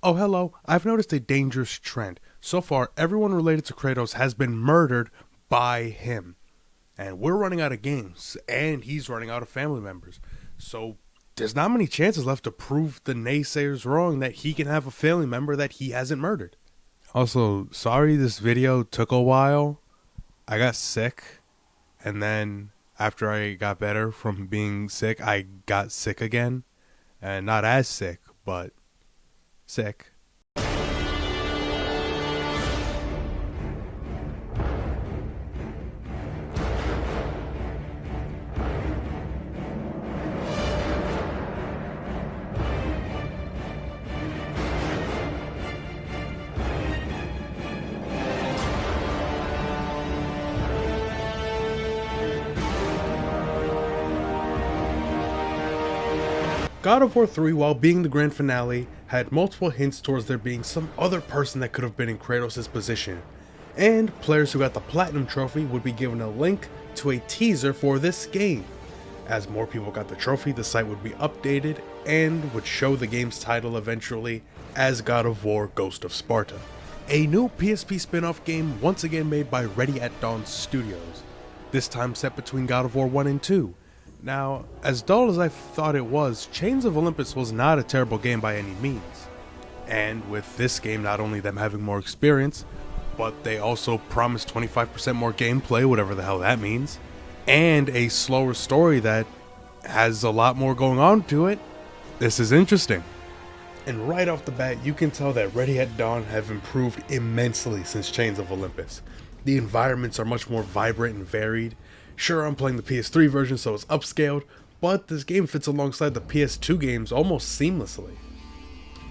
Oh, hello. I've noticed a dangerous trend. So far, everyone related to Kratos has been murdered by him. And we're running out of games, and he's running out of family members. So there's not many chances left to prove the naysayers wrong that he can have a family member that he hasn't murdered. Also, sorry this video took a while. I got sick, and then after I got better from being sick, I got sick again. And not as sick, but sick. God of War 3, while being the grand finale, had multiple hints towards there being some other person that could have been in Kratos' position, and players who got the Platinum Trophy would be given a link to a teaser for this game. As more people got the trophy, the site would be updated and would show the game's title eventually as God of War Ghost of Sparta. A new PSP spin-off game once again made by Ready at Dawn Studios, this time set between God of War 1 and 2. Now, as dull as I thought it was, Chains of Olympus was not a terrible game by any means. And with this game, not only them having more experience, but they also promised 25% more gameplay, whatever the hell that means, and a slower story that has a lot more going on to it. This is interesting. And right off the bat, you can tell that Ready at Dawn have improved immensely since Chains of Olympus. The environments are much more vibrant and varied. Sure, I'm playing the PS3 version, so it's upscaled, but this game fits alongside the PS2 games almost seamlessly.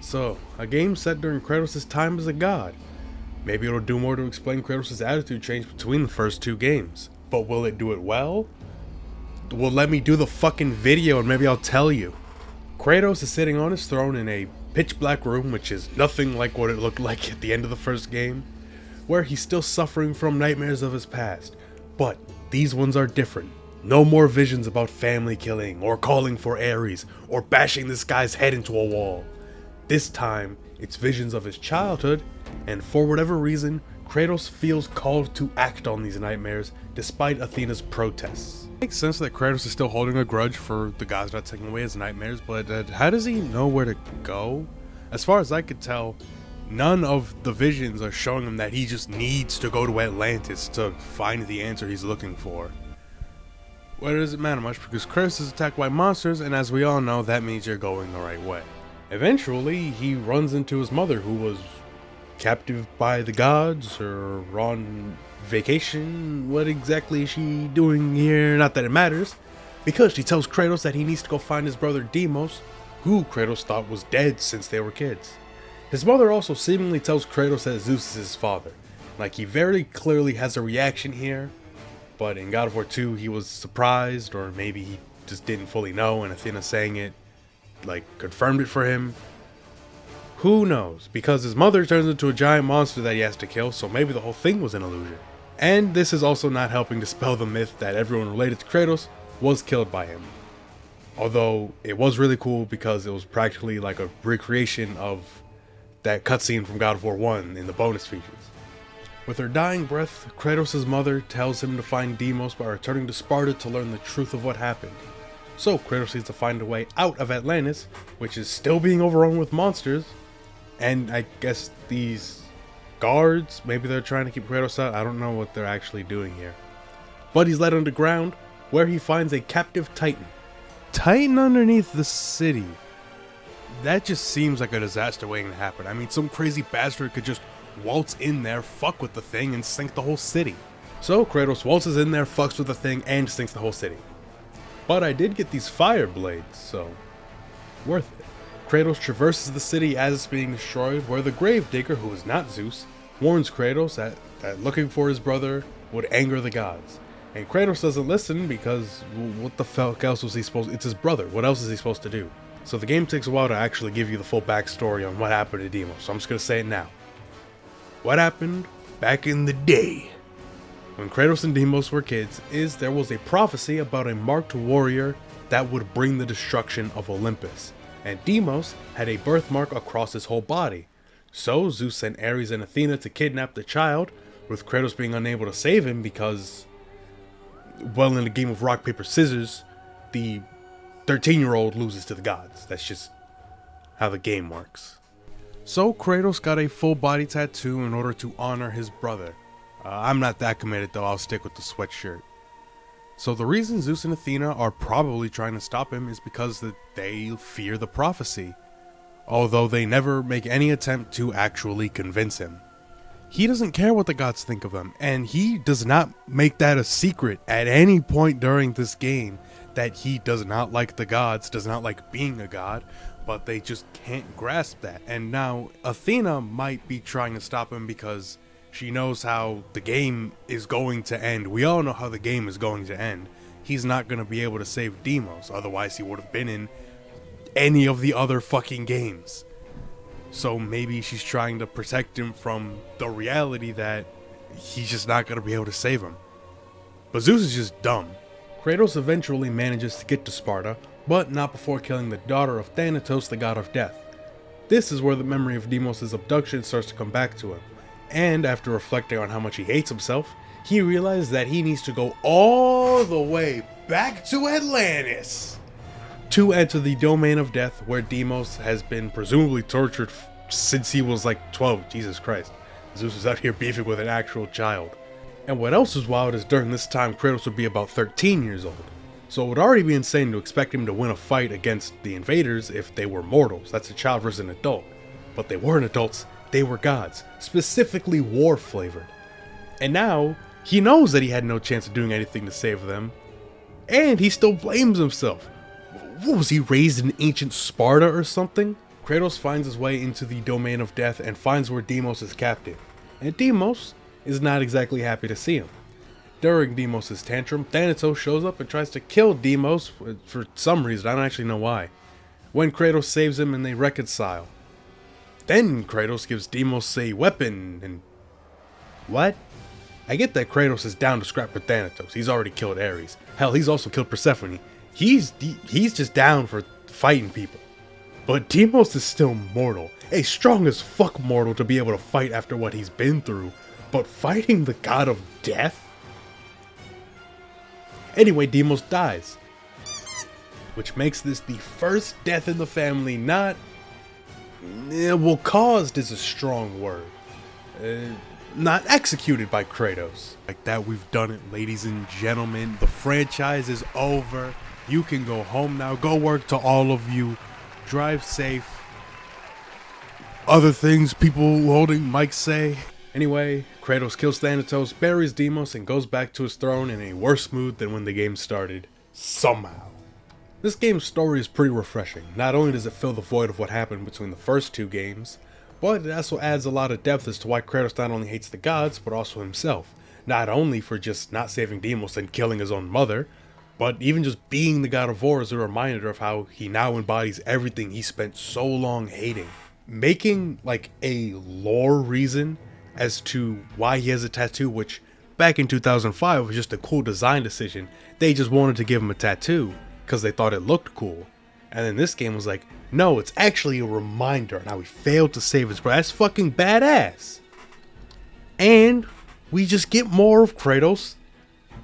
So, a game set during Kratos' time as a god. Maybe it'll do more to explain Kratos' attitude change between the first two games. But will it do it well? Well, let me do the fucking video and maybe I'll tell you. Kratos is sitting on his throne in a pitch black room, which is nothing like what it looked like at the end of the first game, where he's still suffering from nightmares of his past. But these ones are different. No more visions about family killing, or calling for Ares, or bashing this guy's head into a wall. This time, it's visions of his childhood, and for whatever reason, Kratos feels called to act on these nightmares, despite Athena's protests. It makes sense that Kratos is still holding a grudge for the gods not taking away his nightmares, but how does he know where to go? As far as I could tell, none of the visions are showing him that he just needs to go to Atlantis to find the answer he's looking for. Well, it doesn't matter much because Kratos is attacked by monsters, and as we all know, that means you're going the right way. Eventually, he runs into his mother, who was captive by the gods, or on vacation. What exactly is she doing here? Not that it matters, because she tells Kratos that he needs to go find his brother Deimos, who Kratos thought was dead since they were kids. His mother also seemingly tells Kratos that Zeus is his father. Like, he very clearly has a reaction here, but in God of War 2 he was surprised, or maybe he just didn't fully know, and Athena saying it, like, confirmed it for him. Who knows, because his mother turns into a giant monster that he has to kill, so maybe the whole thing was an illusion. And this is also not helping dispel the myth that everyone related to Kratos was killed by him. Although, it was really cool because it was practically like a recreation of that cutscene from God of War 1 in the bonus features. With her dying breath, Kratos' mother tells him to find Deimos by returning to Sparta to learn the truth of what happened. So Kratos needs to find a way out of Atlantis, which is still being overrun with monsters, and I guess these guards, maybe they're trying to keep Kratos out, I don't know what they're actually doing here. But he's led underground, where he finds a captive Titan. Titan underneath the city. That just seems like a disaster waiting to happen. I mean, some crazy bastard could just waltz in there, fuck with the thing, and sink the whole city. So Kratos waltzes in there, fucks with the thing, and sinks the whole city. But I did get these fire blades, so worth it. Kratos traverses the city as it's being destroyed, where the Gravedigger, who is not Zeus, warns Kratos that looking for his brother would anger the gods. And Kratos doesn't listen because what the fuck else was he supposed to? It's his brother. What else is he supposed to do? So the game takes a while to actually give you the full backstory on what happened to Deimos, so I'm just going to say it now. What happened back in the day, when Kratos and Deimos were kids, is there was a prophecy about a marked warrior that would bring the destruction of Olympus. and Deimos had a birthmark across his whole body. So Zeus sent Ares and Athena to kidnap the child, with Kratos being unable to save him because, well, in a game of rock, paper, scissors, the 13-year-old loses to the gods. That's just how the game works. So Kratos got a full body tattoo in order to honor his brother. I'm not that committed though, I'll stick with the sweatshirt. So the reason Zeus and Athena are probably trying to stop him is because they fear the prophecy, although they never make any attempt to actually convince him. He doesn't care what the gods think of him, and he does not make that a secret at any point during this game that he does not like the gods, does not like being a god, but they just can't grasp that. And now Athena might be trying to stop him because she knows how the game is going to end. We all know how the game is going to end. He's not going to be able to save Deimos, otherwise he would have been in any of the other fucking games. So maybe she's trying to protect him from the reality that he's just not going to be able to save him. But Zeus is just dumb. Kratos eventually manages to get to Sparta, but not before killing the daughter of Thanatos, the god of death. This is where the memory of Deimos' abduction starts to come back to him, and after reflecting on how much he hates himself, he realizes that he needs to go all the way back to Atlantis to enter the domain of death, where Deimos has been presumably tortured since he was like 12. Jesus Christ. Zeus is out here beefing with an actual child. And what else is wild is during this time Kratos would be about 13 years old. So it would already be insane to expect him to win a fight against the invaders if they were mortals. That's a child versus an adult. But they weren't adults, they were gods, specifically war flavored. And now he knows that he had no chance of doing anything to save them, and he still blames himself. What, was he raised in ancient Sparta or something? Kratos finds his way into the domain of death and finds where Deimos is captive. And Deimos is not exactly happy to see him. During Deimos' tantrum, Thanatos shows up and tries to kill Deimos for some reason, I don't actually know why. When Kratos saves him and they reconcile. Then Kratos gives Deimos a weapon and... What? I get that Kratos is down to scrap with Thanatos, he's already killed Ares. Hell, he's also killed Persephone. He's just down for fighting people. But Deimos is still mortal. A strong as fuck mortal to be able to fight after what he's been through. But fighting the god of death? Anyway, Deimos dies. Which makes this the first death in the family not... well, caused is a strong word. Not executed by Kratos. Like that, we've done it, ladies and gentlemen. The franchise is over. You can go home now. Go work to all of you. Drive safe. Other things people holding mics say. Anyway, Kratos kills Thanatos, buries Deimos, and goes back to his throne in a worse mood than when the game started. Somehow. This game's story is pretty refreshing. Not only does it fill the void of what happened between the first two games, but it also adds a lot of depth as to why Kratos not only hates the gods, but also himself. Not only for just not saving Deimos and killing his own mother, but even just being the god of war is a reminder of how he now embodies everything he spent so long hating. Making like a lore reason as to why he has a tattoo, which back in 2005 was just a cool design decision. They just wanted to give him a tattoo because they thought it looked cool. And then this game was like, no, it's actually a reminder on how he failed to save his brother. That's fucking badass. And we just get more of Kratos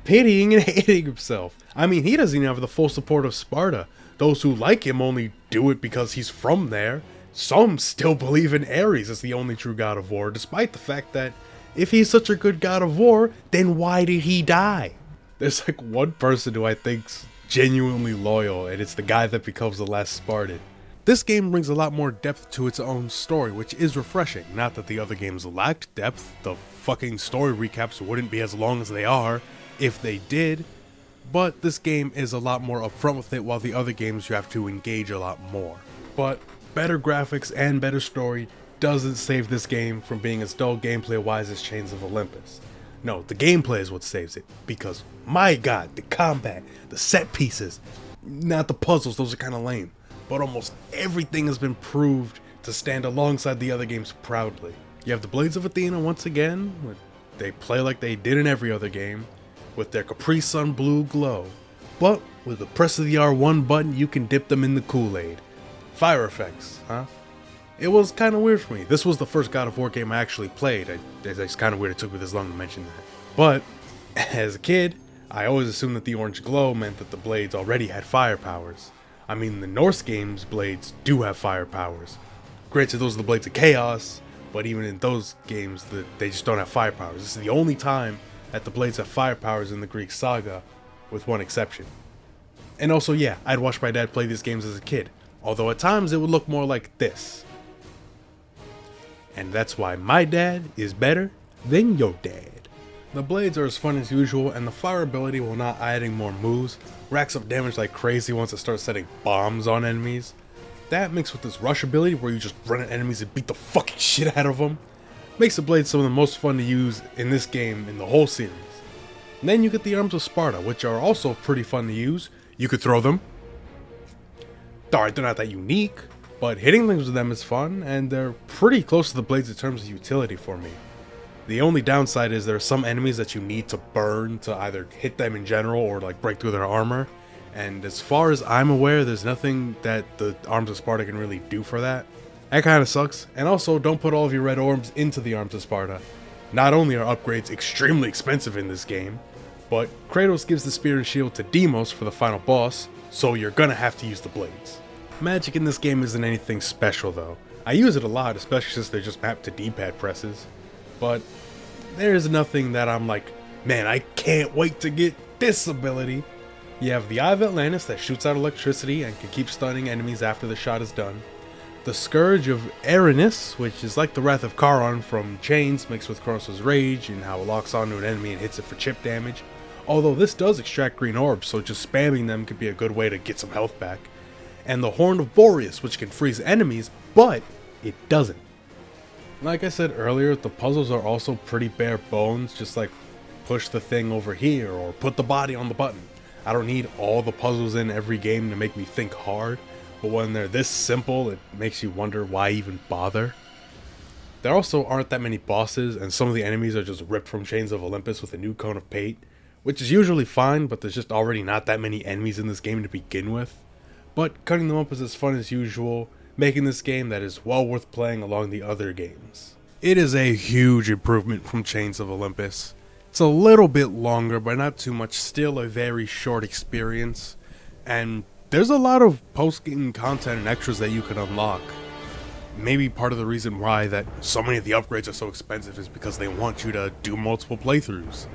pitying and hating himself. I mean, he doesn't even have the full support of Sparta. Those who like him only do it because he's from there. Some still believe in Ares as the only true god of war, despite the fact that if he's such a good god of war, then why did he die? There's like one person who I think's genuinely loyal, and it's the guy that becomes the last Spartan. This game brings a lot more depth to its own story, which is refreshing. Not that the other games lacked depth, the fucking story recaps wouldn't be as long as they are if they did, but this game is a lot more upfront with it, while the other games you have to engage a lot more. But better graphics and better story doesn't save this game from being as dull gameplay wise as Chains of Olympus. No, the gameplay is what saves it, because my god, the combat, the set pieces, not the puzzles, those are kind of lame, but almost everything has been proved to stand alongside the other games proudly. You have the Blades of Athena once again, they play like they did in every other game, with their Capri Sun blue glow, but with the press of the R1 button you can dip them in the Kool-Aid. Fire effects, huh? It was kind of weird for me. This was the first God of War game I actually played. It's kind of weird it took me this long to mention that. But, as a kid, I always assumed that the orange glow meant that the blades already had fire powers. I mean, the Norse games' blades do have fire powers. Granted, those are the blades of chaos, but even in those games, they just don't have fire powers. This is the only time that the blades have fire powers in the Greek saga, with one exception. And also, yeah, I'd watch my dad play these games as a kid, although at times it would look more like this. And that's why my dad is better than your dad. The blades are as fun as usual, and the fire ability, while not adding more moves, racks up damage like crazy once it starts setting bombs on enemies. That mixed with this rush ability where you just run at enemies and beat the fucking shit out of them, makes the blades some of the most fun to use in this game in the whole series. And then you get the arms of Sparta, which are also pretty fun to use. You could throw them. Alright, they're not that unique, but hitting things with them is fun, and they're pretty close to the blades in terms of utility for me. The only downside is there are some enemies that you need to burn to either hit them in general or like break through their armor. And as far as I'm aware, there's nothing that the Arms of Sparta can really do for that. That kind of sucks. And also, don't put all of your red orbs into the Arms of Sparta. Not only are upgrades extremely expensive in this game, but Kratos gives the spear and shield to Deimos for the final boss, so you're gonna have to use the blades. Magic in this game isn't anything special though. I use it a lot, especially since they're just mapped to D-pad presses. But there's nothing that I'm like, man, I can't wait to get this ability. You have the Eye of Atlantis that shoots out electricity and can keep stunning enemies after the shot is done. The Scourge of Erinys, which is like the Wrath of Charon from Chains mixed with Kronos' Rage and how it locks onto an enemy and hits it for chip damage. Although this does extract green orbs, so just spamming them could be a good way to get some health back. And the Horn of Boreas, which can freeze enemies, but it doesn't. Like I said earlier, the puzzles are also pretty bare bones, just like push the thing over here or put the body on the button. I don't need all the puzzles in every game to make me think hard, but when they're this simple, it makes you wonder why even bother. There also aren't that many bosses, and some of the enemies are just ripped from Chains of Olympus with a new cone of paint, which is usually fine, but there's just already not that many enemies in this game to begin with. But cutting them up is as fun as usual, making this game that is well worth playing along the other games. It is a huge improvement from Chains of Olympus. It's a little bit longer, but not too much, still a very short experience, and there's a lot of post-game content and extras that you can unlock. Maybe part of the reason why that so many of the upgrades are so expensive is because they want you to do multiple playthroughs.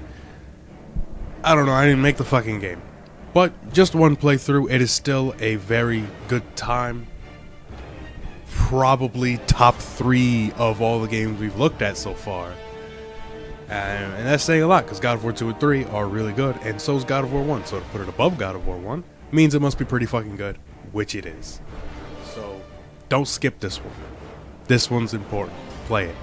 I don't know, I didn't make the fucking game. But just one playthrough, it is still a very good time. Probably top 3 of all the games we've looked at so far. And that's saying a lot, because God of War 2 and 3 are really good, and so is God of War 1. So to put it above God of War 1 means it must be pretty fucking good, which it is. So don't skip this one. This one's important. Play it.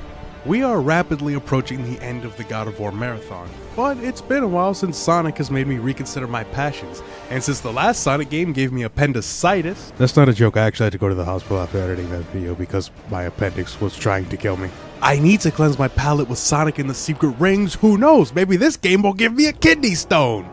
We are rapidly approaching the end of the God of War marathon, but it's been a while since Sonic has made me reconsider my passions, and since the last Sonic game gave me appendicitis— that's not a joke, I actually had to go to the hospital after editing that video because my appendix was trying to kill me. I need to cleanse my palate with Sonic and the Secret Rings. Who knows, maybe this game will give me a kidney stone!